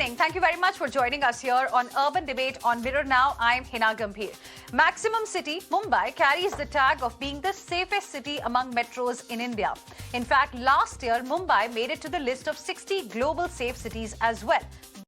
evening. Thank you very much for joining us here on Urban Debate on Mirror Now. I'm Heena Gambhir. Maximum City, Mumbai, carries the tag of being the safest city among metros in India. In fact, last year, Mumbai made it to the list of 60 global safe cities as well.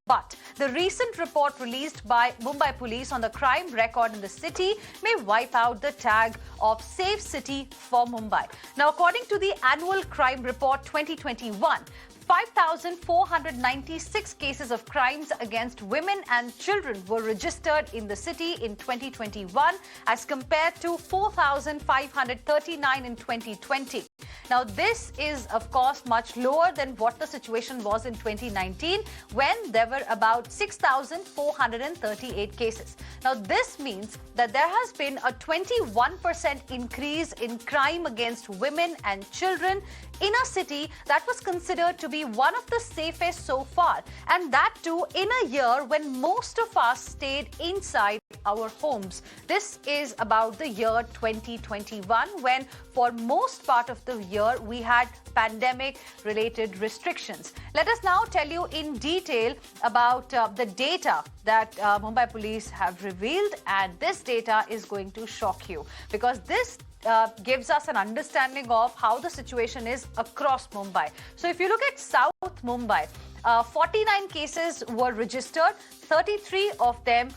But the recent report released by Mumbai Police on the crime record in the city may wipe out the tag of safe city for Mumbai. Now, according to the annual crime report 2021, 5,496 cases of crimes against women and children were registered in the city in 2021 as compared to 4,539 in 2020. Now, this is, of course, much lower than what the situation was in 2019 when there were about 6,438 cases. Now, this means that there has been a 21% increase in crime against women and children in a city that was considered to be one of the safest so far, and that too in a year when most of us stayed inside our homes. This is about the year 2021, when for most part of the year we had pandemic-related restrictions. Let us now tell you in detail about the data that Mumbai Police have revealed, and this data is going to shock you because this gives us an understanding of how the situation is across Mumbai. So if you look at South Mumbai, 49 cases were registered, 33 of them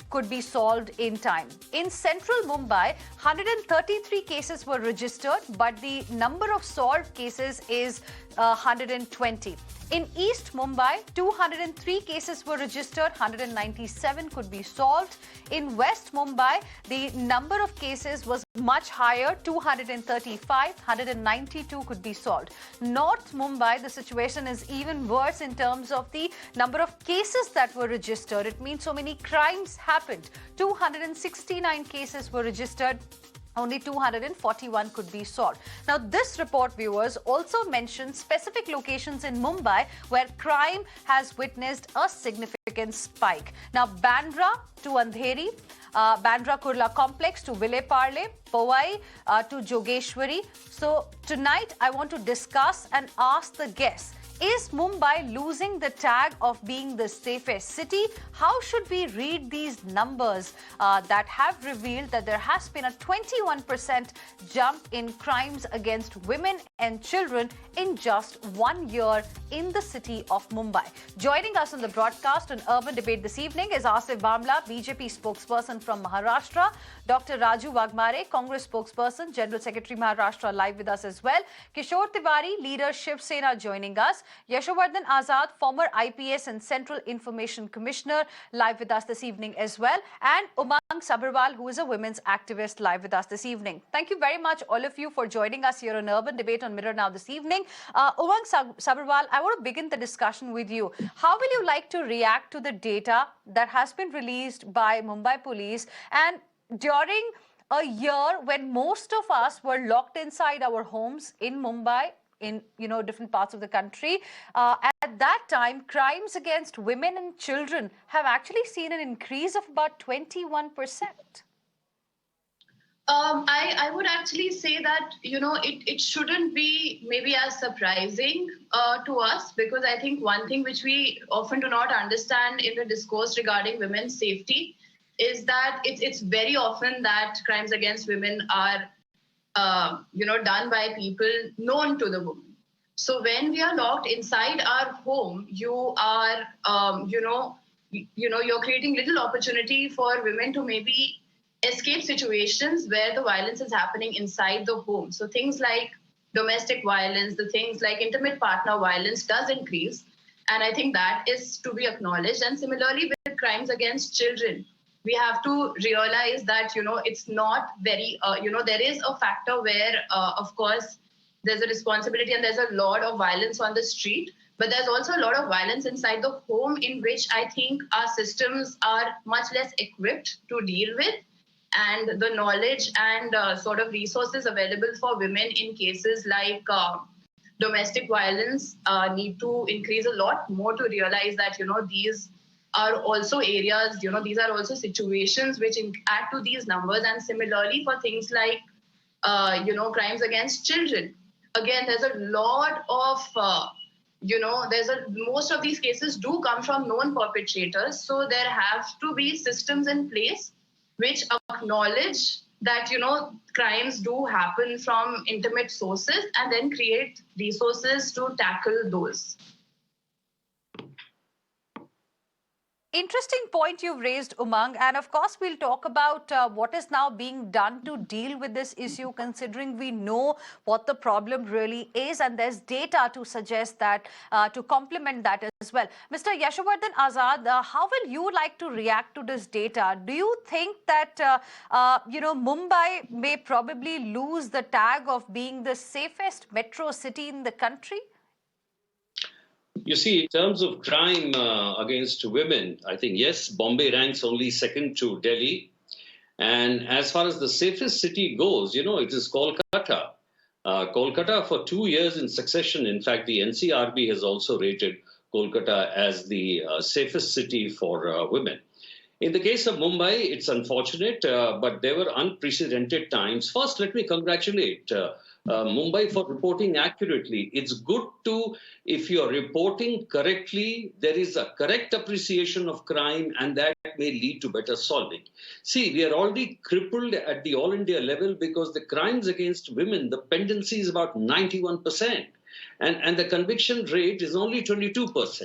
could be solved in time. In central Mumbai, 133 cases were registered, but the number of solved cases is 120. In East Mumbai, 203 cases were registered, 197 could be solved. In West Mumbai, the number of cases was much higher, 235, 192 could be solved. North Mumbai, the situation is even worse in terms of the number of cases that were registered. It means so many crimes happened. 269 cases were registered. Only 241 could be solved. Now, this report, viewers, also mentions specific locations in Mumbai where crime has witnessed a significant spike. Now, Bandra to Andheri, Bandra Kurla Complex to Vile Parle, Powai to Jogeshwari. So, tonight I want to discuss and ask the guests, is Mumbai losing the tag of being the safest city? How should we read these numbers that have revealed that there has been a 21% jump in crimes against women and children in just 1 year in the city of Mumbai? Joining us on the broadcast on Urban Debate this evening is Asif Bhamla, BJP spokesperson from Maharashtra, Dr. Raju Waghmare, Congress spokesperson, General Secretary Maharashtra, live with us as well, Kishore Tiwari, leader Shiv Sena, joining us, Yashovardhan Azad, former IPS and Central Information Commissioner, live with us this evening as well, and Umang Sabharwal, who is a women's activist, live with us this evening. Thank you very much, all of you, for joining us here on Urban Debate on Mirror Now this evening. Umang Sabharwal, I want to begin the discussion with you. How will you like to react to the data that has been released by Mumbai Police, and during a year when most of us were locked inside our homes in Mumbai, in different parts of the country, at that time crimes against women and children have actually seen an increase of about 21%. I would actually say that it shouldn't be maybe as surprising to us, because I think one thing which we often do not understand in the discourse regarding women's safety is that it's very often that crimes against women are done by people known to the woman. So when we are locked inside our home, you are, you're creating little opportunity for women to maybe escape situations where the violence is happening inside the home. So things like domestic violence, the things like intimate partner violence does increase. And I think that is to be acknowledged. And similarly with crimes against children, we have to realize that, it's not very, there is a factor where, of course, there's a responsibility and there's a lot of violence on the street, but there's also a lot of violence inside the home, in which I think our systems are much less equipped to deal with. And the knowledge and sort of resources available for women in cases like domestic violence need to increase a lot more to realize that, these are also areas, these are also situations which add to these numbers. And similarly for things like, crimes against children, again, there's a lot of, most of these cases do come from known perpetrators. So there have to be systems in place which acknowledge that, crimes do happen from intimate sources and then create resources to tackle those. Interesting point you've raised, Umang. And of course, we'll talk about what is now being done to deal with this issue, considering we know what the problem really is. And there's data to suggest that, to complement that as well. Mr. Yashovardhan Azad, how will you like to react to this data? Do you think that, Mumbai may probably lose the tag of being the safest metro city in the country? You see, in terms of crime against women, I think, yes, Bombay ranks only second to Delhi. And as far as the safest city goes, it is Kolkata. Kolkata for 2 years in succession. In fact, the NCRB has also rated Kolkata as the safest city for women. In the case of Mumbai, it's unfortunate, but there were unprecedented times. First, let me congratulate Mumbai for reporting accurately. It's good to, if you're reporting correctly, there is a correct appreciation of crime and that may lead to better solving. See, we are already crippled at the all India level because the crimes against women, the pendency is about 91% and the conviction rate is only 22%.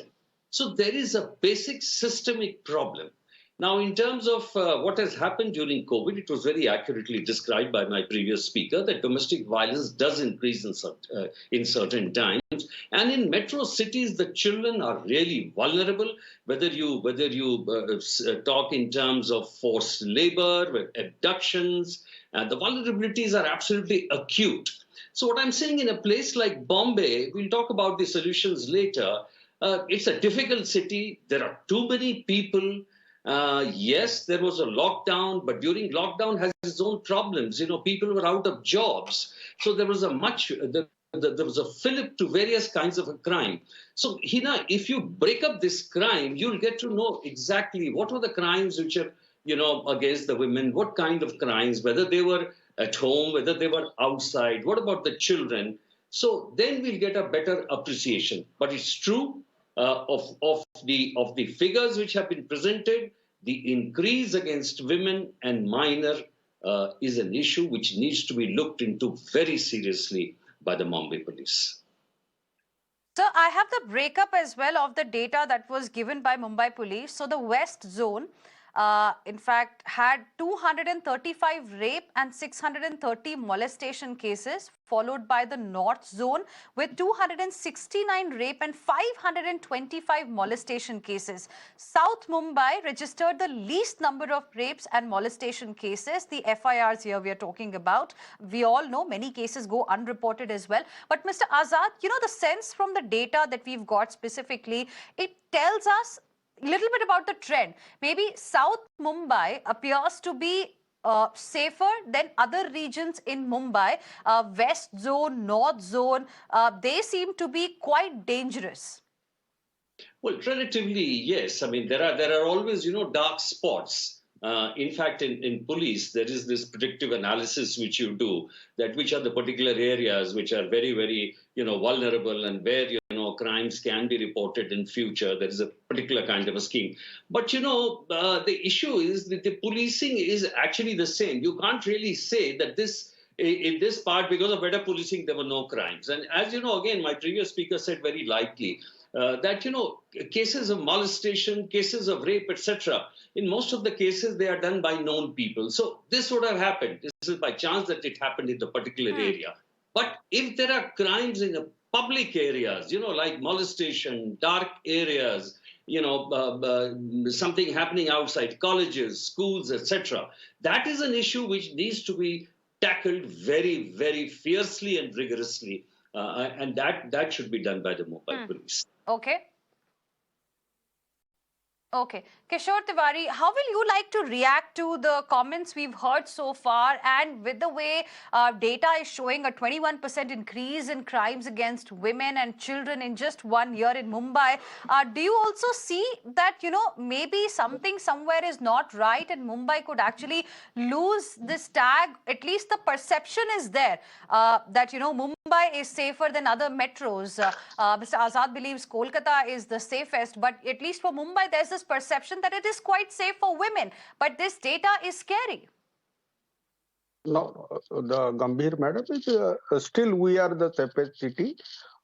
So there is a basic systemic problem. Now, in terms of what has happened during COVID, it was very accurately described by my previous speaker that domestic violence does increase in certain times. And in metro cities, the children are really vulnerable, whether you talk in terms of forced labor, abductions, the vulnerabilities are absolutely acute. So what I'm saying, in a place like Bombay, we'll talk about the solutions later. It's a difficult city. There are too many people. Yes, there was a lockdown, but during lockdown has its own problems. People were out of jobs. So there was there was a fillip to various kinds of a crime. So, Heena, if you break up this crime, you'll get to know exactly what were the crimes which are, against the women, what kind of crimes, whether they were at home, whether they were outside, what about the children. So then we'll get a better appreciation. But it's true. Of the figures which have been presented, the increase against women and minor is an issue which needs to be looked into very seriously by the Mumbai Police. So I have the breakup as well of the data that was given by Mumbai Police. So the West Zone, in fact, had 235 rape and 630 molestation cases, followed by the North Zone with 269 rape and 525 molestation cases. South Mumbai registered the least number of rapes and molestation cases. The FIRs here we are talking about. We all know many cases go unreported as well. But Mr. Azad, the sense from the data that we've got specifically, it tells us a little bit about the trend. Maybe South Mumbai appears to be safer than other regions in Mumbai. West Zone, North Zone, they seem to be quite dangerous. Well, relatively, yes. I mean, there are always, dark spots. In fact, in police, there is this predictive analysis which you do, that which are the particular areas which are very, very, vulnerable and where, crimes can be reported in future. There is a particular kind of a scheme. But, the issue is that the policing is actually the same. You can't really say that in this part, because of better policing, there were no crimes. And as you know, again, my previous speaker said very likely, that, cases of molestation, cases of rape, etc., in most of the cases, they are done by known people. So this would have happened. This is by chance that it happened in the particular area. But if there are crimes in the public areas, like molestation, dark areas, something happening outside colleges, schools, etc., that is an issue which needs to be tackled very, very fiercely and rigorously. And that should be done by the Mumbai Police. Okay. Kishore Tiwari, how will you like to react to the comments we've heard so far, and with the way data is showing a 21% increase in crimes against women and children in just 1 year in Mumbai? Do you also see that, maybe something somewhere is not right and Mumbai could actually lose this tag? At least the perception is there that, Mumbai is safer than other metros. Mr. Azad believes Kolkata is the safest, but at least for Mumbai, there's this perception that it is quite safe for women. But this data is scary. No, the Gambhir madam is still we are the safest city,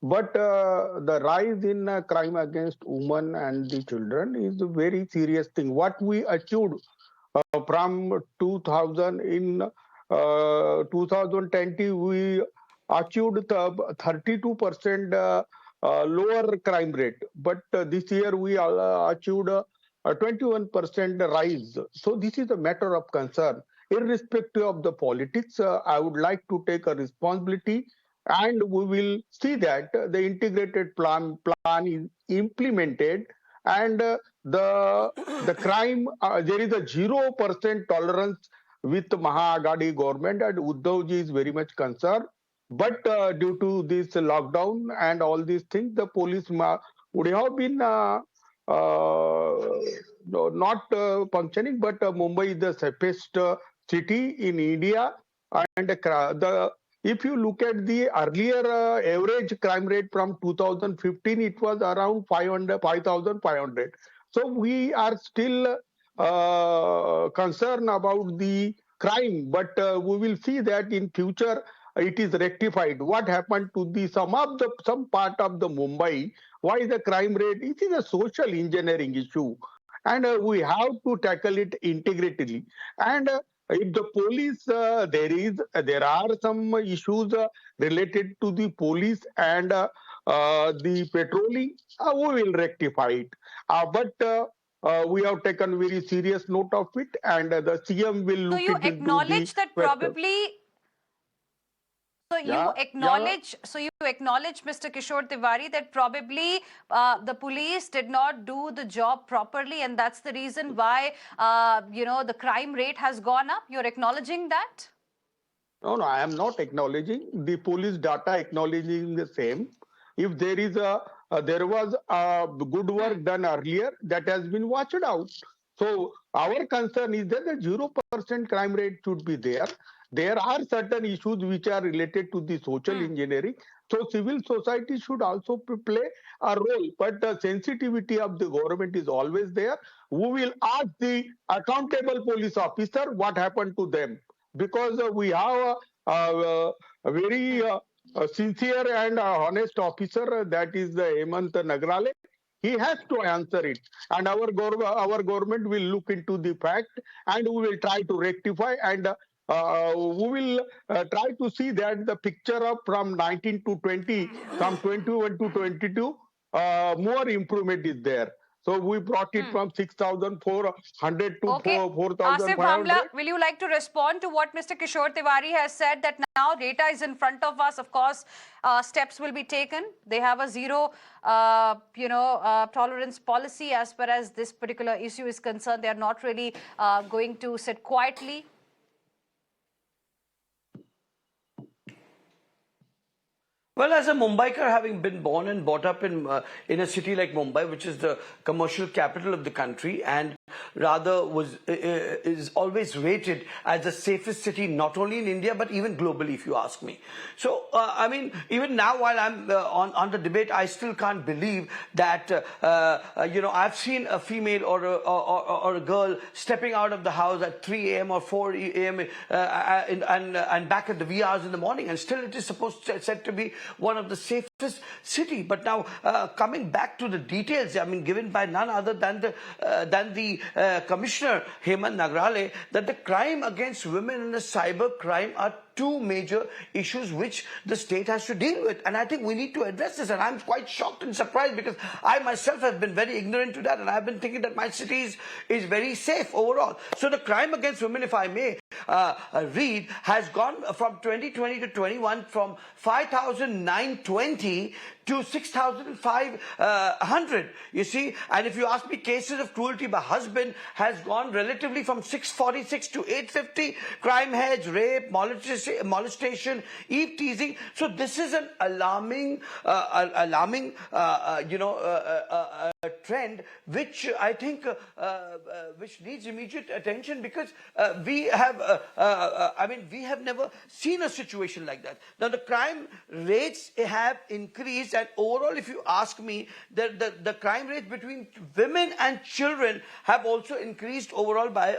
but the rise in crime against women and the children is a very serious thing. What we achieved from 2000 in 2020, we achieved 32% lower crime rate, but this year we achieved a 21% rise. So this is a matter of concern. Irrespective of the politics, I would like to take a responsibility, and we will see that the integrated plan is implemented, and the crime there is a 0% tolerance with Mahagadi government, and Uddhavji is very much concerned. But due to this lockdown and all these things, the police would have been not functioning. But Mumbai is the safest city in India, and if you look at the earlier average crime rate from 2015, it was around 5,500. So we are still concerned about the crime, but we will see that in future it is rectified. What happened to some part of the Mumbai? Why the crime rate? It is a social engineering issue, and we have to tackle it integratedly. And if the police, there are some issues related to the police and the patrolling, we will rectify it. But we have taken very serious note of it, and the CM will look into the... So you acknowledge that probably... So you acknowledge, Mr. Kishore Tiwari, that probably the police did not do the job properly, and that's the reason why the crime rate has gone up. You're acknowledging that? No, I am not acknowledging. The police data acknowledging the same. If there is there was good work done earlier, that has been watched out. So our concern is that the 0% crime rate should be there. There are certain issues which are related to the social engineering. So civil society should also play a role. But the sensitivity of the government is always there. We will ask the accountable police officer what happened to them. Because we have a very sincere and honest officer, that is the Hemant Nagrale. He has to answer it, and our government will look into the fact, and we will try to rectify, and we will try to see that the picture of from 19 to 20, from 21 to 22, more improvement is there. So we brought it from 6,400 to 4,500. Asif Bhamla, will you like to respond to what Mr. Kishore Tiwari has said, that now data is in front of us? Of course, steps will be taken. They have a zero, tolerance policy as far as this particular issue is concerned. They are not really going to sit quietly. Well, as a Mumbaiker, having been born and brought up in a city like Mumbai, which is the commercial capital of the country, and rather is always rated as the safest city, not only in India but even globally, if you ask me. So, I mean, even now while I'm on the debate, I still can't believe that I've seen a female or a girl stepping out of the house at 3 a.m. or 4 a.m. and back at the wee hours in the morning, and still it is said to be one of the safest city. But now coming back to the details, I mean, given by none other than the Commissioner Hemant Nagrale, that the crime against women and the cyber crime are two major issues which the state has to deal with. And I think we need to address this. And I'm quite shocked and surprised, because I myself have been very ignorant to that. And I've been thinking that my city is very safe overall. So the crime against women, if I may read, has gone from 2020 to 21 from 5,920 to 6,500. You see, and if you ask me, cases of cruelty by husband has gone relatively from 646 to 850. Crime heads, rape, molestation, eve teasing. So this is an alarming, trend, which I think which needs immediate attention, because we have never seen a situation like that. Now the crime rates have increased, and overall, if you ask me, the crime rates between women and children have also increased overall by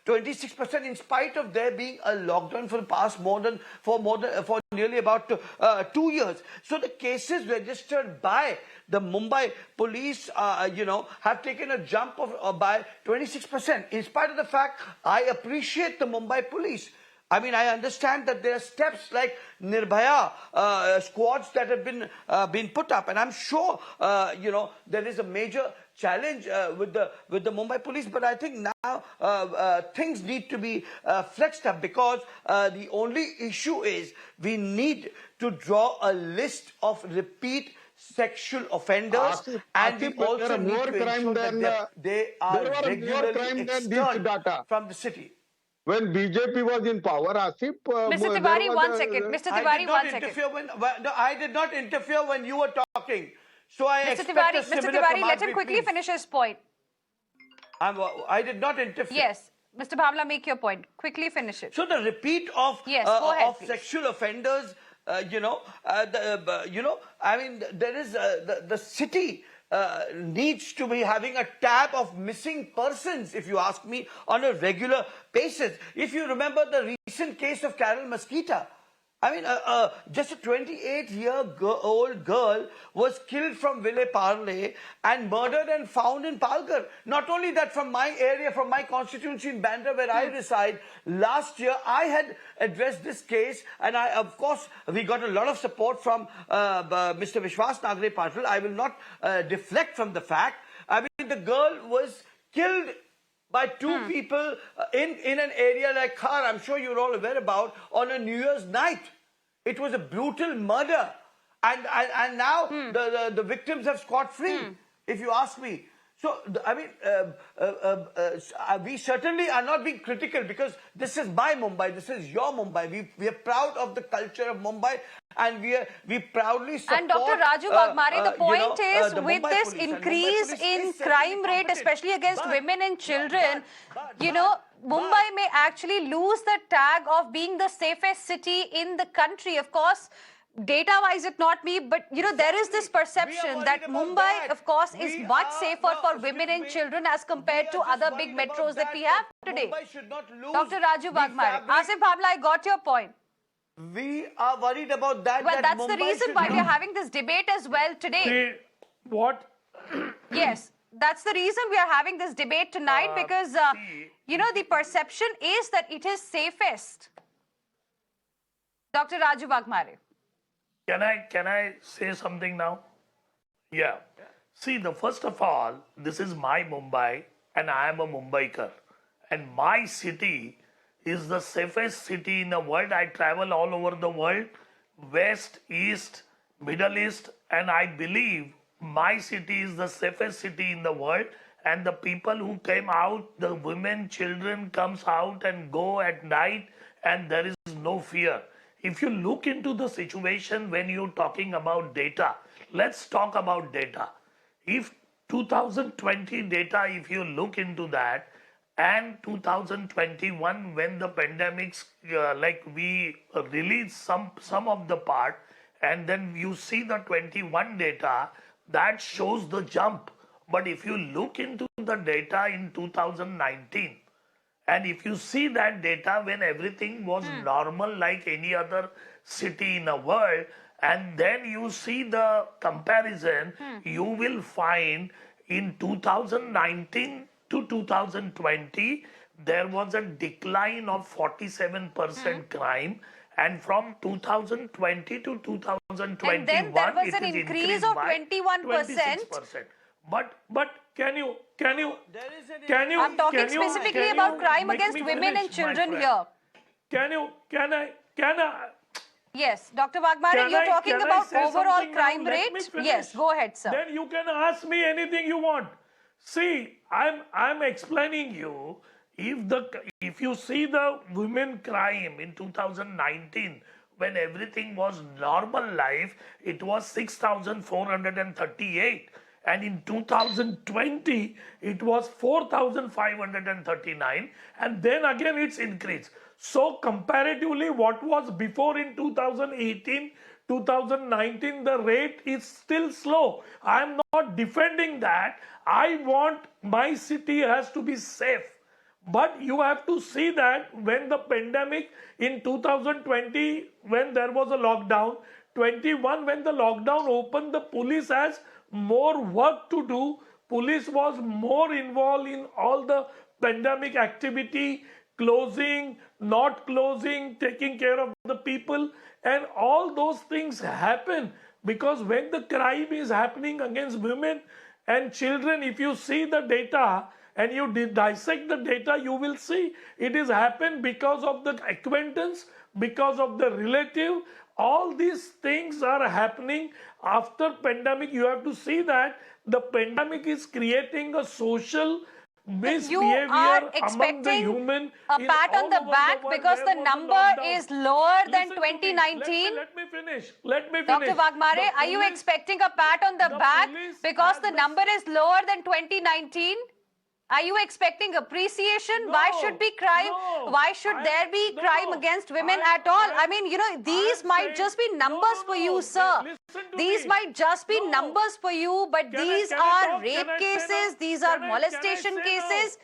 26%, in spite of there being a lockdown for the past for nearly about 2 years. So the cases registered by the Mumbai Police, have taken a jump of by 26%. In spite of the fact, I appreciate the Mumbai Police. I mean, I understand that there are steps like Nirbhaya squads that have been put up, and I'm sure there is a major challenge with the Mumbai Police. But I think now things need to be flexed up, because the only issue is we need to draw a list of repeat sexual offenders, and we also need to ensure that they are regularly expelled from the city. When BJP was in power, Asif... Mr. Tiwari, one second. Mr. Tiwari, one second. I did not interfere when you were talking. So I Mr. Tiwari, let him quickly finish his point. I did not interfere. Yes. Mr. Bhamla, make your point. Quickly finish it. So the repeat of, sexual offenders, there is the city needs to be having a tab of missing persons, if you ask me, on a regular basis. If you remember the recent case of Carol Mesquita, I mean, just a 28-year-old girl was killed from Ville Parle and murdered and found in Palghar. Not only that, from my area, from my constituency in Bandra, where I reside, last year I had addressed this case, and of course, we got a lot of support from Mr. Vishwas Nagre Patil. I will not deflect from the fact. I mean, the girl was killed by two people in an area like Khar, I'm sure you're all aware about, on a New Year's night. It was a brutal murder. And now the victims have scot-free, if you ask me. So, I mean, we certainly are not being critical, because this is my Mumbai, this is your Mumbai. We are proud of the culture of Mumbai, and we proudly support... And Dr. Raju Waghmare, the point is, with this increase in crime rate, especially against women and children, Mumbai may actually lose the tag of being the safest city in the country. Of course, data-wise, it's not me, but there is this perception that Mumbai, of course, is much safer for women and children as compared to other big metros that we have today. Dr. Raju Waghmare, Asif Bhamla, I got your point. We are worried about that. Well, that's the reason why we are having this debate as well today. What? Yes, that's the reason we are having this debate tonight, because, the perception is that it is safest. Dr. Raju Waghmare. Can I say something now? Yeah. See, first of all, this is my Mumbai, and I am a Mumbaikar. And my city is the safest city in the world. I travel all over the world, West, East, Middle East, and I believe my city is the safest city in the world. And the people who came out, the women, children comes out and go at night, and there is no fear. If you look into the situation when you're talking about data, let's talk about data. If 2020 data, if you look into that, and 2021 when the pandemics, we released some of the part, and then you see the 21 data, that shows the jump. But if you look into the data in 2019, and if you see that data when everything was normal like any other city in the world, and then you see the comparison, you will find in 2019 to 2020, there was a decline of 47% crime. And from 2020 to 2021, and then there was an increase of 21%. But can you? I'm talking specifically about crime against women and children here. Can I? Yes, Dr. Waghmare, you're talking can I about say overall something now? crime Let me rate. finish. Yes, go ahead, sir. Then you can ask me anything you want. See, I'm explaining you. If you see the women crime in 2019, when everything was normal life, it was 6,438. And in 2020, it was 4,539. And then again, it's increased. So comparatively, what was before in 2018, 2019, the rate is still slow. I'm not defending that. I want my city has to be safe. But you have to see that when the pandemic in 2020, when there was a lockdown, 21, when the lockdown opened, the police has more work to do. Police was more involved in all the pandemic activity, closing, not closing, taking care of the people. And all those things happen because when the crime is happening against women and children, if you see the data, and you dissect the data, you will see it is happened because of the acquaintance, because of the relative. All these things are happening after pandemic. You have to see that the pandemic is creating a social misbehavior You are among the expecting human. a pat on the back because the number is lower than Listen to me. 2019. Let me finish. Let me Dr. finish. Waghmare, The are you police- expecting a pat on the back police because has the the- number is lower than 2019? Are you expecting appreciation? Why No, should be crime? no. Why should there be crime against women at all? I mean, you know, these might just be numbers for you, sir. Listen to These me. might just be No. numbers for you, but Can I- these can I are talk? rape Can I say cases, now? these are Can I molestation say now? cases.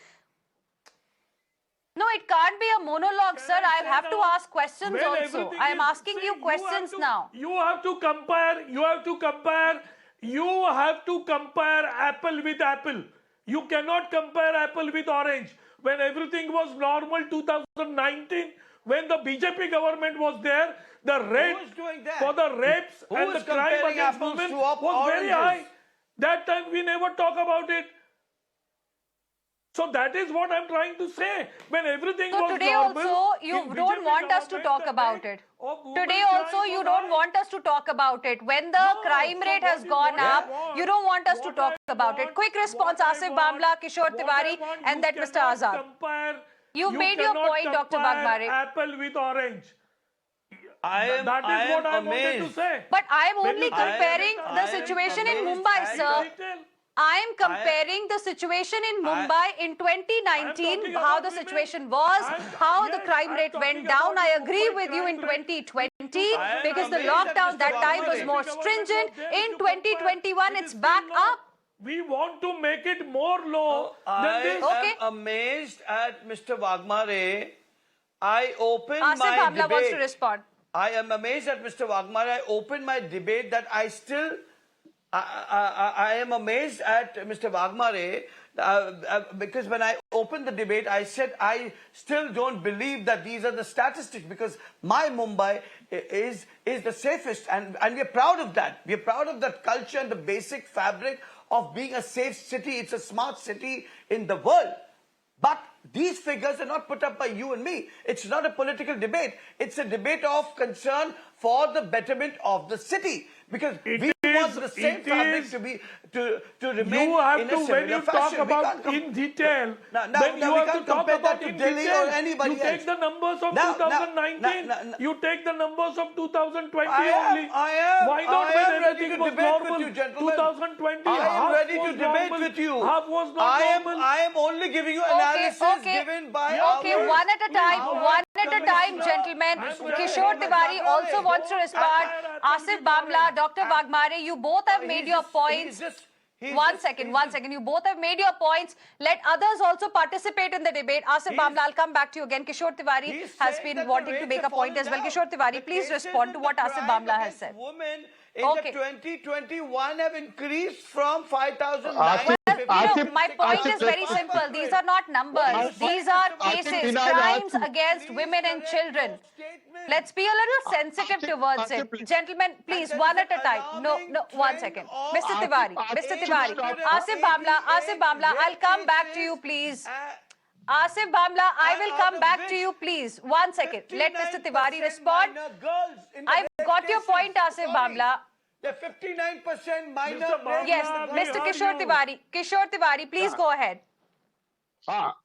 No, it can't be a monologue, Can sir. I I'll say have to now, ask questions when also. everything I am is- asking see, you questions now. You have to compare. You have to compare. You have to compare apple with apple. You cannot compare apple with orange. When everything was normal, 2019, when the BJP government was there, the rate is doing that? for the rapes Who and the is crime comparing against apples women to was very high. oranges? That time we never talk about it. So that is what I'm trying to say. When everything So was today normal, also you in don't BJP want us to government, talk the about rate it. of women Today crime also you was don't high. want us to talk about it. When the No, crime so rate what has you- gone what I up, want- you don't want us to what talk I about it. want- Quick response, what I Asif want- Bhamla, Kishore what I Tiwari want, and you that Mr. cannot Azad. compare- You made your cannot point, Dr. compare Waghmare. apple with orange. I am That is what I wanted to amazed. say. But I am When only you take comparing data, the I am situation in amazed Mumbai, at sir. detail. I am comparing the situation in Mumbai in 2019, talking how about the women. situation was, how the Yes, crime I'm rate talking went down. about I the agree Mumbai with you in crime rate. 2020 I am because the amazed at lockdown Mr. that time was Waghmare. more Government stringent. was there. In If you compare, 2021, it it's is back still low. up. We want to make it more low I than this. Okay. am amazed at Mr. Waghmare. I opened Asif my Bhamla debate. wants to respond. I am amazed at Mr. Waghmare. I opened my debate that I am amazed at Mr. Waghmare because when I opened the debate, I said I still don't believe that these are the statistics because my Mumbai is the safest and we are proud of that. We are proud of that culture and the basic fabric of being a safe city. It's a smart city in the world. But these figures are not put up by you and me. It's not a political debate. It's a debate of concern for the betterment of the city. Because we want the same fabric to remain You have in a to, similar when you fashion. talk We about can't in detail, Now, then you we have to can't talk compare about that to in Delhi detail. or anybody You else. take the numbers of Now, 2019. You take the numbers of 2020 I am- only. I am- Why not I when am ready everything to was debate with normal? you, gentlemen. 2020, I am half ready to was debate normal, with you. half was not normal. I am only giving you analysis given by Okay, our- one at a time, our one at a time, commissioner, gentlemen. Mr. Kishore Tiwari also wants to respond. Asif Bhamla, Dr. Waghmare, you both have made your points. One second. You both have made your points. Let others also participate in the debate. Asif Bhamla, I'll come back to you again. Kishore Tiwari has been wanting to make a point as well. Kishore Tiwari, please respond to what Asif Bhamla has said. Women in Okay. the 2021 have increased from 5,000. My point is very simple. These are not numbers. These are cases, crimes against women and children. Let's be a little sensitive towards it. Gentlemen, please, one at a time. No, 1 second. Mr. Tiwari, Asif Bhamla, I'll come back to you, please. Asif Bhamla, I will out come of back to which you, please. 1 second. Let Mr. Tiwari 59% respond. minor girls in the I've rape got your cases. point, Asif Sorry. Bhamla. The 59% minor Mr. rape. Yes, Bhamla, we Mr. heard Kishore you. Tiwari. Kishore Tiwari, please go ahead. Ah,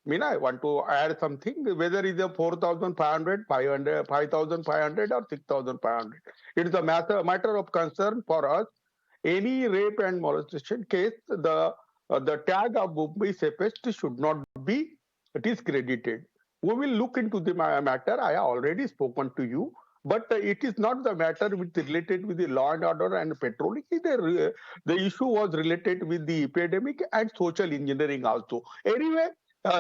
Meena, I want to add something. Whether it's a 4,500, 5,500 or 6,500. It is a matter of concern for us. Any rape and molestation case, the tag of Mumbai safest should not be discredited. We will look into the matter. I have already spoken to you. But it is not the matter with related with the law and order and patrolling. The issue was related with the epidemic and social engineering also. Anyway,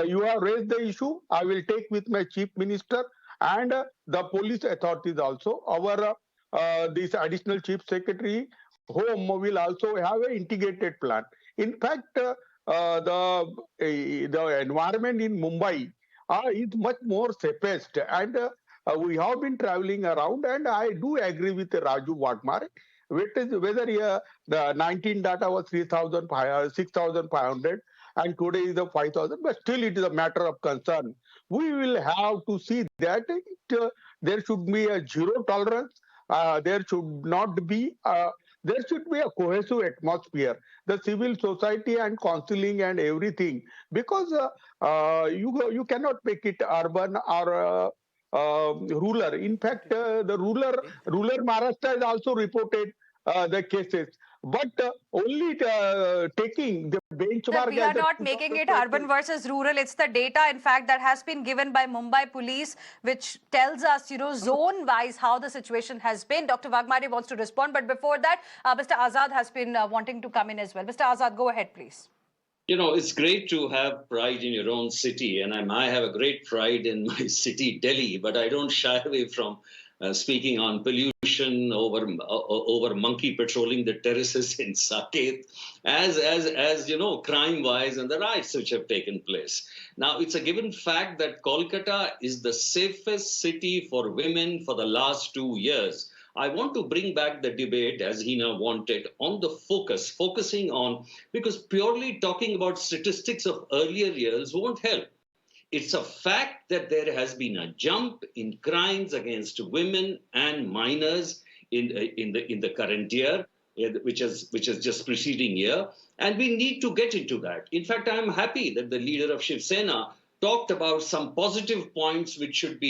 you have raised the issue. I will take with my chief minister and the police authorities also. Our this additional chief secretary home will also have an integrated plan. In fact, the environment in Mumbai is much more safest and we have been traveling around, and I do agree with Raju Waghmare. Whether the 19 data was 6,500, and today is the 5,000, but still it is a matter of concern. We will have to see that there should be a zero tolerance. There should not be. There should be a cohesive atmosphere. The civil society and counseling and everything, because you cannot make it urban or ruler. In fact, the ruler Maharashtra has also reported the cases, but only taking the Sir, benchmark we as are the not making it urban versus rural. It's the data, in fact, that has been given by Mumbai Police, which tells us, zone-wise how the situation has been. Dr. Waghmare wants to respond, but before that, Mr. Azad has been wanting to come in as well. Mr. Azad, go ahead, please. It's great to have pride in your own city, and I have a great pride in my city, Delhi, but I don't shy away from speaking on pollution over monkey patrolling the terraces in Saket, as crime-wise and the riots which have taken place. Now, it's a given fact that Kolkata is the safest city for women for the last 2 years. I want to bring back the debate, as Heena wanted, on the focusing on, because purely talking about statistics of earlier years won't help. It's a fact that there has been a jump in crimes against women and minors in the current year, which is just preceding year, and we need to get into that. In fact, I am happy that the leader of Shiv Sena talked about some positive points which should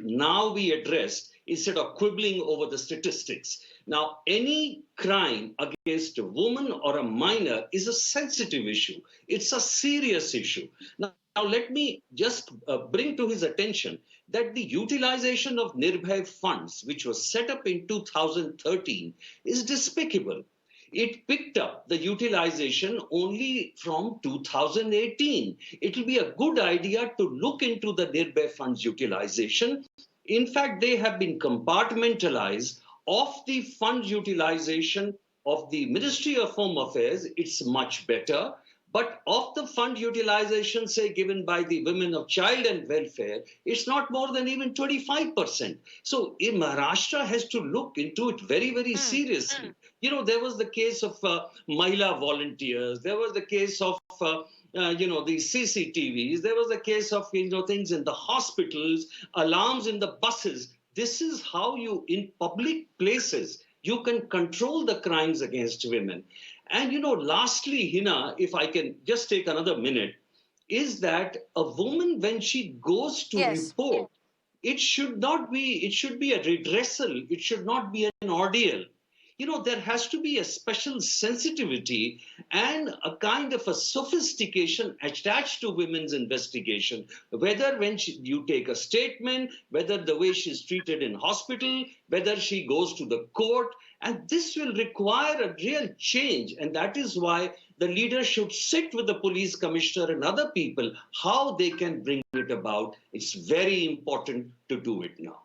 now be addressed instead of quibbling over the statistics. Now, any crime against a woman or a minor is a sensitive issue. It's a serious issue. Now let me just bring to his attention that the utilization of Nirbhaya funds, which was set up in 2013, is despicable. It picked up the utilization only from 2018. It will be a good idea to look into the Nirbhaya funds utilization. In fact, they have been compartmentalized. Of the fund utilization of the Ministry of Home Affairs, it's much better. But of the fund utilization, say, given by the Women of Child and Welfare, it's not more than even 25%. So Maharashtra has to look into it very, very seriously. There was the case of Mahila volunteers. There was the case of the CCTVs. There was the case of, things in the hospitals, alarms in the buses. This is how you, in public places, you can control the crimes against women. And, lastly, Hina, if I can just take another minute, is that a woman, when she goes to report, it should be a redressal. It should not be an ordeal. There has to be a special sensitivity and a kind of a sophistication attached to women's investigation, whether when you take a statement, whether the way she's treated in hospital, whether she goes to the court, and this will require a real change. And that is why the leader should sit with the police commissioner and other people, how they can bring it about. It's very important to do it now.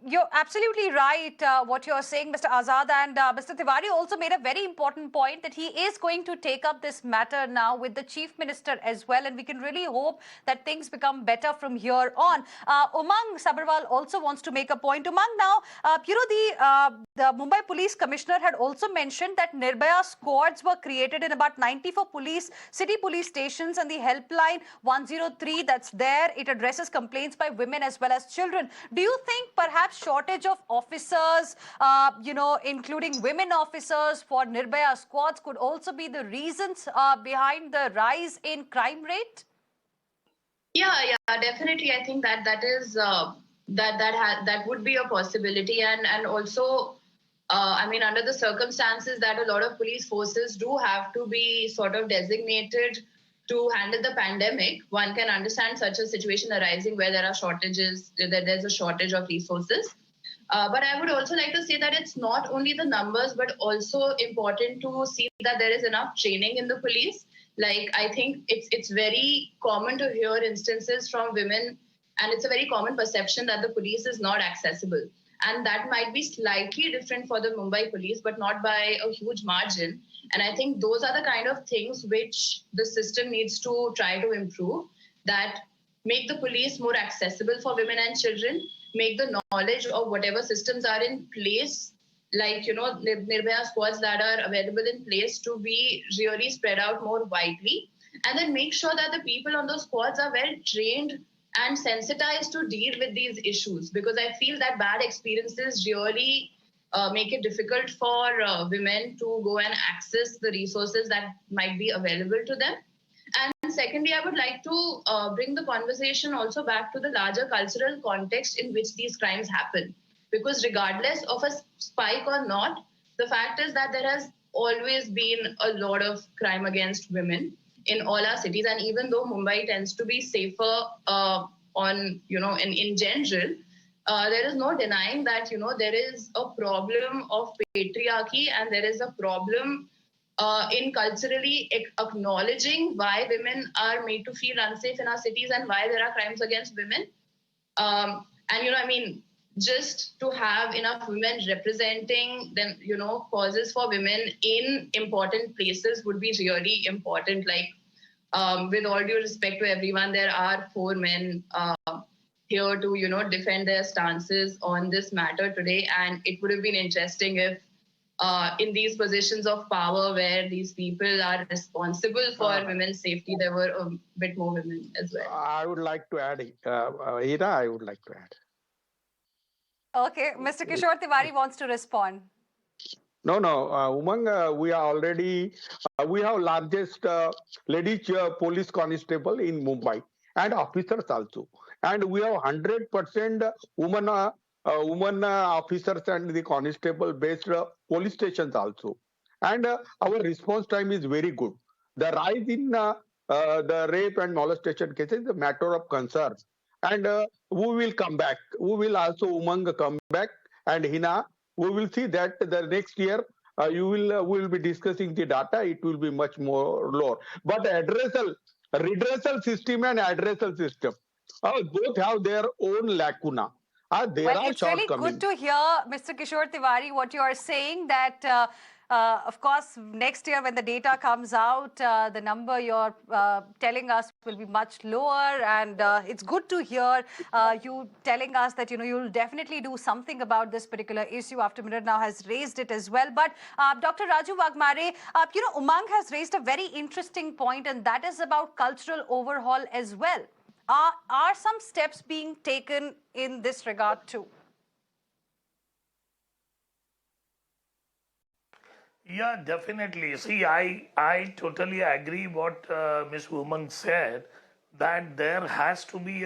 You're absolutely right what you're saying, Mr. Azad, and Mr. Tiwari also made a very important point that he is going to take up this matter now with the Chief Minister as well, and we can really hope that things become better from here on. Umang Sabharwal also wants to make a point. Umang, now, the Mumbai Police Commissioner had also mentioned that Nirbhaya squads were created in about 94 city police stations, and the helpline 103 that's there, it addresses complaints by women as well as children. Do you think perhaps shortage of officers, including women officers for Nirbhaya squads could also be the reasons behind the rise in crime rate? Yeah, definitely. I think that is that would be a possibility, and also, I mean, under the circumstances that a lot of police forces do have to be sort of designated to handle the pandemic, one can understand such a situation arising where there are shortages, that there's a shortage of resources. But I would also like to say that it's not only the numbers, but also important to see that there is enough training in the police. Like, I think it's very common to hear instances from women, and it's a very common perception that the police is not accessible. And that might be slightly different for the Mumbai police, but not by a huge margin. And I think those are the kind of things which the system needs to try to improve, that make the police more accessible for women and children, make the knowledge of whatever systems are in place, like, Nirbhaya squads that are available in place, to be really spread out more widely, and then make sure that the people on those squads are well trained and sensitized to deal with these issues, because I feel that bad experiences really make it difficult for women to go and access the resources that might be available to them. And secondly, I would like to bring the conversation also back to the larger cultural context in which these crimes happen. Because regardless of a spike or not, the fact is that there has always been a lot of crime against women in all our cities. And even though Mumbai tends to be safer in general, there is no denying that, there is a problem of patriarchy, and there is a problem in culturally acknowledging why women are made to feel unsafe in our cities and why there are crimes against women. Just to have enough women representing them, causes for women in important places would be really important. Like, with all due respect to everyone, there are 4 men here to, defend their stances on this matter today. And it would have been interesting if in these positions of power where these people are responsible for women's safety, there were a bit more women as well. I would like to add, Heena, I would like to add. Okay, Mr. Kishore Tiwari wants to respond. No, Umang, we are already, we have largest ladies police constable in Mumbai, and officers also. And we have 100% women officers and the constable based police stations also. And our response time is very good. The rise in the rape and molestation cases is a matter of concern. And we will come back. We will also, Umang, come back. And Heena, we will see that the next year we will be discussing the data. It will be much more lower. But redressal system and addressal system, both have their own lacuna. There are It's really good to hear, Mr. Kishore Tiwari, what you are saying, that of course, next year when the data comes out, the number you're telling us will be much lower. And it's good to hear you telling us that, you'll definitely do something about this particular issue after Mirror now has raised it as well. But Dr. Raju Waghmare, Umang has raised a very interesting point, and that is about cultural overhaul as well. Are some steps being taken in this regard too? Yeah, definitely. See, I totally agree what Ms. Woman said, that there has to be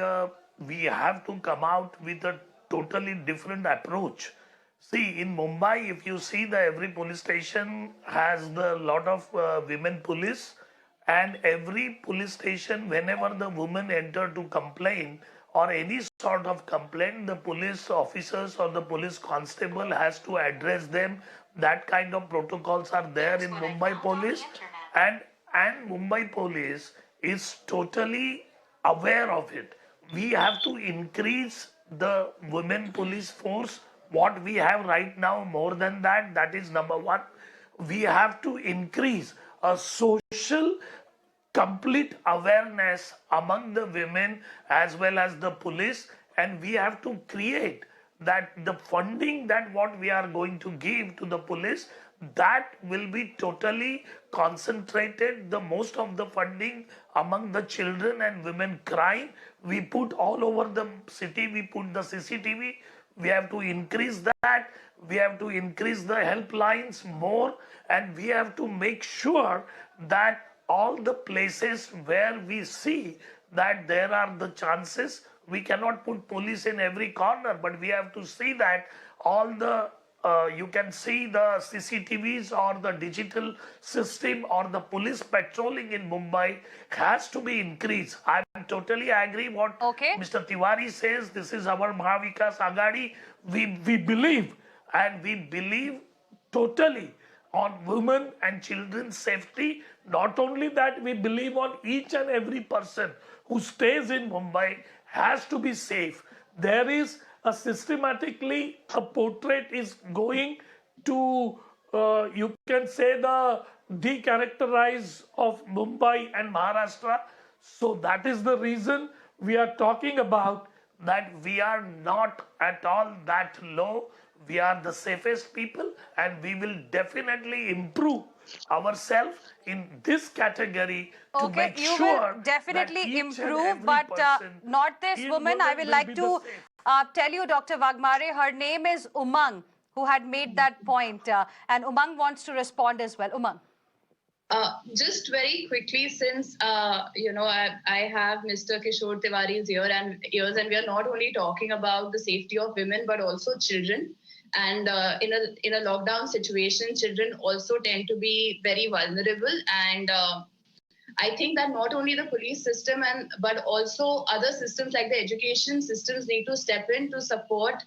we have to come out with a totally different approach. See, in Mumbai, if you see that every police station has a lot of women police, and every police station, whenever the women enter to complain or any sort of complaint, the police officers or the police constable has to address them. That kind of protocols are there in Mumbai Police, and Mumbai Police is totally aware of it. We have to increase the women police force. What we have right now, more than that, that is number one. We have to increase a social complete awareness among the women as well as the police, and we have to create that the funding that what we are going to give to the police, that will be totally concentrated. The most of the funding among the children and women crime, we put all over the city, we put the CCTV. We have to increase that. We have to increase the helplines more, and we have to make sure that all the places where we see that there are the chances, we cannot put police in every corner, but we have to see that all the you can see the CCTVs or the digital system or the police patrolling in Mumbai has to be increased. I totally agree what Okay. Mr. Tiwari says. This is our Mahavikas Agadi. We believe, and we believe totally on women and children's safety. Not only that, we believe on each and every person who stays in Mumbai has to be safe. There is a systematically a portrait is going to you can say the decharacterize of Mumbai and Maharashtra. So that is the reason we are talking about that we are not at all that low. We are the safest people, and we will definitely improve ourselves in this category to Okay, make you sure will definitely that each and improve, every but person not this in woman. I women will will like be to the same. tell you, Dr. Waghmare, her name is Umang, who had made that point, and Umang wants to respond as well. Umang. Just very quickly, since I have Mr. Kishore Tiwari's ears, and we are not only talking about the safety of women but also children. And in a lockdown situation, children also tend to be very vulnerable. And I think that not only the police system but also other systems like the education systems need to step in to support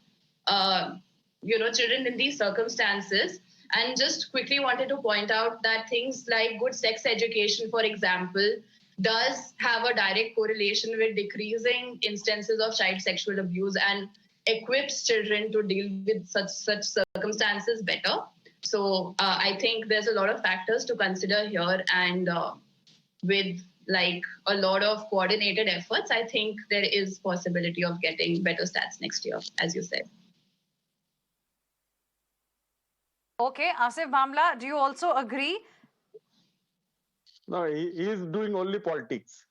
children in these circumstances. And just quickly wanted to point out that things like good sex education, for example, does have a direct correlation with decreasing instances of child sexual abuse and equips children to deal with such circumstances better. So I think there's a lot of factors to consider here, and with like a lot of coordinated efforts, I think there is possibility of getting better stats next year, as you said. Okay, Asif Bhamla, do you also agree? No, he is doing only politics.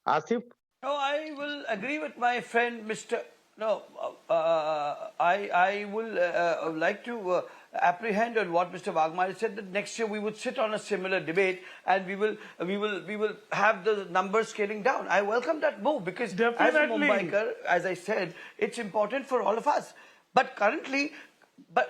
Asif? No, I will agree with my friend, Mr. No, I will like to apprehend on what Mr. Waghmare said, that next year we would sit on a similar debate and we will have the numbers scaling down. I welcome that move because as a Definitely. Mumbaiker, as I said, it's important for all of us. But currently, but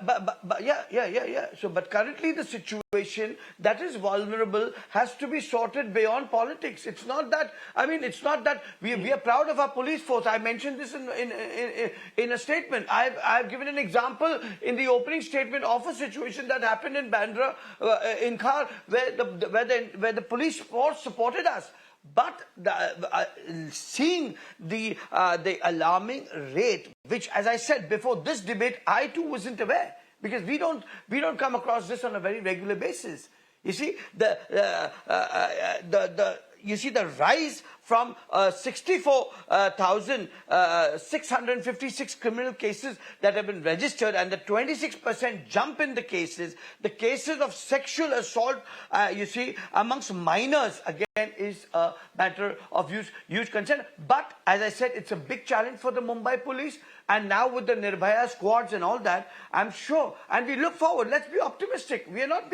currently the situation that is vulnerable has to be sorted beyond politics. It's not that, it's not that we are proud of our police force. I mentioned this in a statement. I've given an example in the opening statement of a situation that happened in Bandra, in Khar, where the police force supported us. But seeing the alarming rate, which, as I said before this debate, I too wasn't aware, because we don't come across this on a very regular basis. You see the rise from 64,656 criminal cases that have been registered, and the 26% jump in the cases of sexual assault, amongst minors, again, is a matter of huge concern. But as I said, it's a big challenge for the Mumbai police. And now with the Nirbhaya squads and all that, I'm sure, and we look forward. Let's be optimistic. We aren't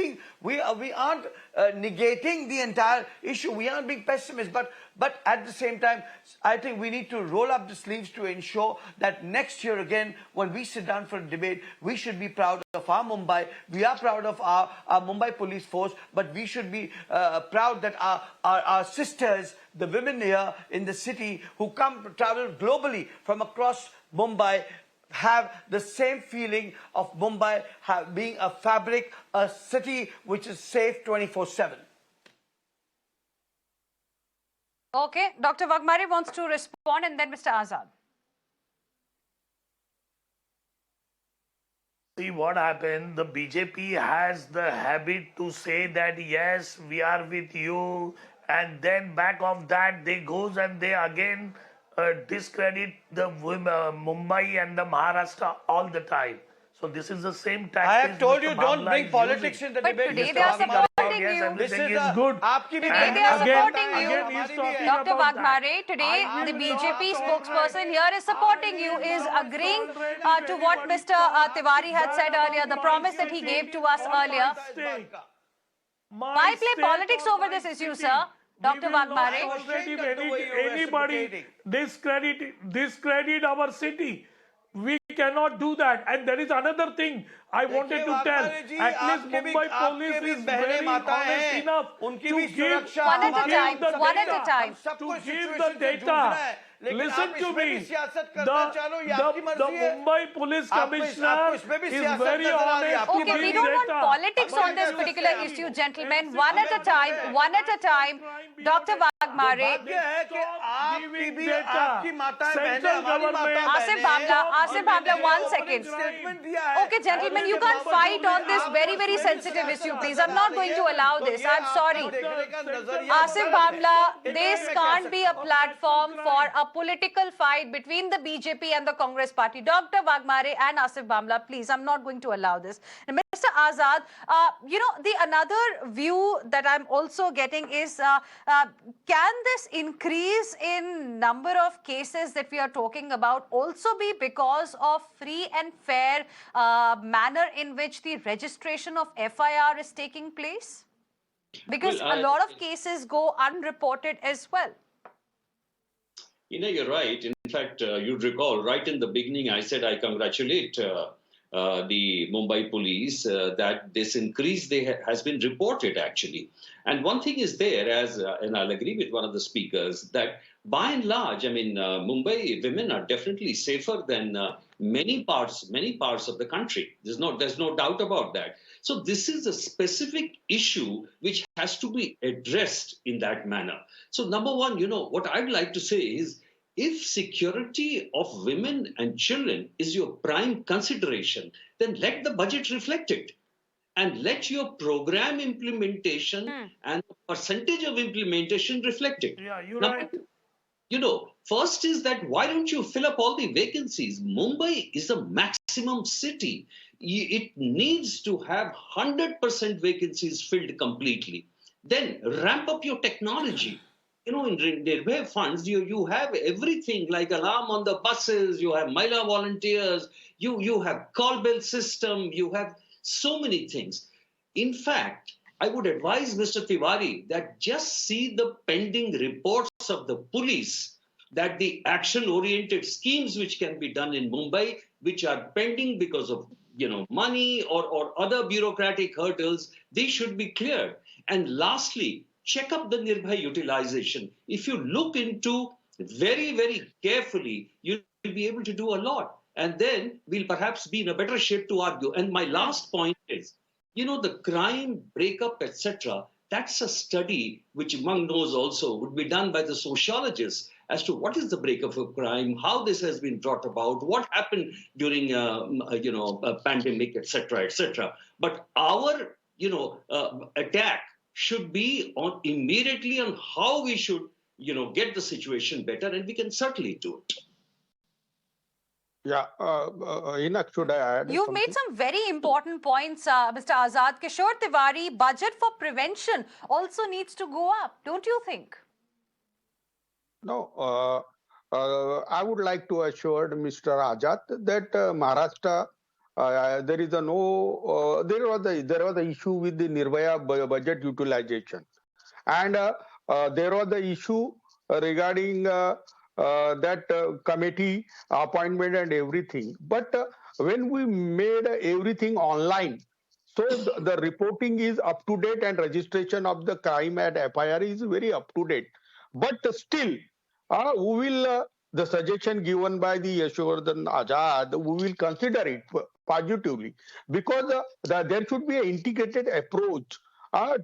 negating the entire issue. We aren't being pessimists, but at the same time, I think we need to roll up the sleeves to ensure that next year again, when we sit down for a debate, we should be proud of our Mumbai. We are proud of our Mumbai police force, but we should be proud that our sisters, the women here in the city who travel globally from across Mumbai, have the same feeling of Mumbai being a fabric, a city which is safe 24/7. Okay, Dr. Waghmare wants to respond, and then Mr. Azad. See what happened. The BJP has the habit to say that yes, we are with you, and then back of that they goes and they again discredit the Mumbai and the Maharashtra all the time. So this is the same tactic. I have told Mr. you, don't Bhamla bring is politics using. in the But debate. today Mr. they are Waghmare. supporting Yes, you. everything This is is good. आपकी भी Today बहन they are है, supporting हमारी you. भी है, Again, he's हमारी भी talking है. Dr. about that. Waghmare, today I the will BJP not spokesperson tolerate- here is supporting I you, will is not agreeing tolerate to what anybody Mr. talk Tiwari had bad said earlier, about the my promise that he city gave to us or my earlier. state. Why My play state politics or over my this issue, city. sir? We Dr. will not Waghmare? tolerate if That's the way you're anybody reciprocating. discredit our city. We cannot do that. And there is another thing I wanted to tell. Waghmare ji, At least आपके भी Mumbai Police आपके भी is बहनें very माता honest हैं, enough उनकी to भी give सुरक्षा One at a हमारी time, हम सब one at a data, time. हम सबको to इस give situation the से जूझना data. है, लेकिन Listen आप to इसमें भी me. सियासत करना चाहो, ये आपकी The मर्जी है. Mumbai Police आपको Commissioner इसमें भी is सियासत very नजर आ रही है, honest. आपकी Okay, we giving don't want data. politics on this हमारी particular तरफ से issue, आप- gentlemen. One at a time, one at a time. Dr. Waghmare. भाग्य है कि आपकी भी आपकी माताएं बहनें Central हमारी माताएं government- Asif बहनें Bhamla, Asif Bhamla, one second. Statement दिया है. Okay, gentlemen, you can't fight on this very, very sensitive issue, please. I'm not going to allow this. I'm sorry. Asif Bhamla, this can't be a platform for a political fight between the BJP and the Congress party. Dr. Waghmare and Asif Bhamla, please, I'm not going to allow this. And Mr. Azad, the another view that I'm also getting is, can this increase in number of cases that we are talking about also be because of free and fair manner in which the registration of FIR is taking place? Because Well, a lot of cases go unreported as well. You're right. In fact, you'd recall right in the beginning, I said I congratulate the Mumbai Police that this increase has been reported actually. And one thing is there, and I'll agree with one of the speakers, that by and large, I mean, Mumbai women are definitely safer than many parts of the country. There's no doubt about that. So this is a specific issue which has to be addressed in that manner. So number one, what I'd like to say is, if security of women and children is your prime consideration, then let the budget reflect it. And let your program implementation and the percentage of implementation reflect it. Yeah, you're Now, right. First is that why don't you fill up all the vacancies? Mumbai is a maximum city. It needs to have 100% vacancies filled completely. Then ramp up your technology. In Nirbhaya funds, you have everything like alarm on the buses, you have Mahila volunteers, you have call bell system, you have so many things. In fact, I would advise Mr. Tiwari that just see the pending reports of the police, that the action-oriented schemes which can be done in Mumbai, which are pending because of money or other bureaucratic hurdles, they should be cleared. And lastly, check up the Nirbhaya utilization. If you look into very, very carefully, you'll be able to do a lot. And then we'll perhaps be in a better shape to argue. And my last point is, the crime breakup, etc., that's a study which Umang knows also would be done by the sociologists as to what is the breakup of crime, how this has been brought about, what happened during a pandemic, etc., etc. But our attack should be immediately on how we should get the situation better, and we can certainly do it. Yeah, Enoch, should I add You've something? made some very important points, Mr. Azad. Kishore Tiwari, budget for prevention also needs to go up, don't you think? No, I would like to assure Mr. Azad that Maharashtra, there was the issue with the Nirbhaya budget utilization, and there was the issue regarding that committee appointment and everything. But when we made everything online, so the reporting is up to date and registration of the crime at FIR is very up to date. But still, we will the suggestion given by the Yashovardhan Azad, we will consider it positively, because there should be an integrated approach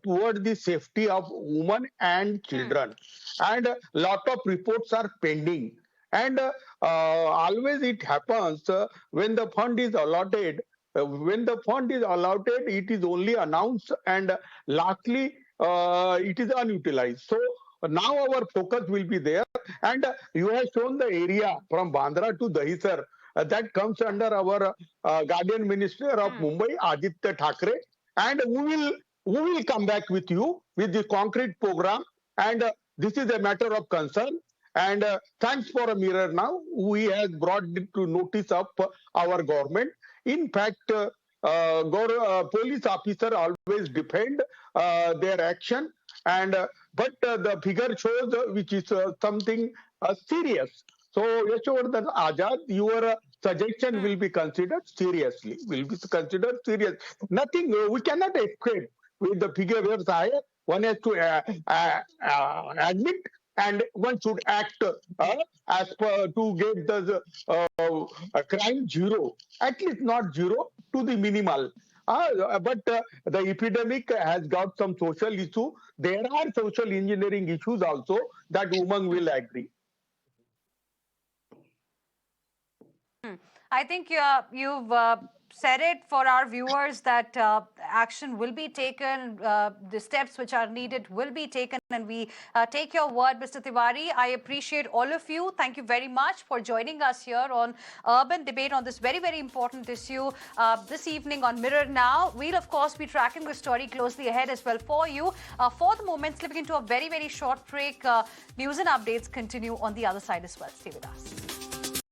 toward the safety of women and children. And a lot of reports are pending. And always it happens when the fund is allotted. When the fund is allotted, it is only announced, and lastly, it is unutilized. So now our focus will be there. And you have shown the area from Bandra to Dahisar that comes under our Guardian Minister of Mumbai, Aditya Thackeray. And we will come back with you with the concrete program. And this is a matter of concern. And thanks for a mirror now. We have brought it to notice of our government. In fact, police officer always defend their action, and but the figure shows which is something serious. So Yashovardhan Azad, your suggestion will be considered seriously. Will be considered serious. Nothing. We cannot escape with the figure waves higher. One has to admit, and one should act as per to get the crime zero, at least not zero, to the minimal. But the epidemic has got some social issue. There are social engineering issues also that Umang will agree. I think you've said it for our viewers that action will be taken, the steps which are needed will be taken, and we take your word, Mr. Tiwari. I appreciate all of you. Thank you very much for joining us here on Urban Debate on this very, very important issue this evening on Mirror Now. We'll, of course, be tracking the story closely ahead as well for you. For the moment, slipping into a very, very short break, news and updates continue on the other side as well. Stay with us.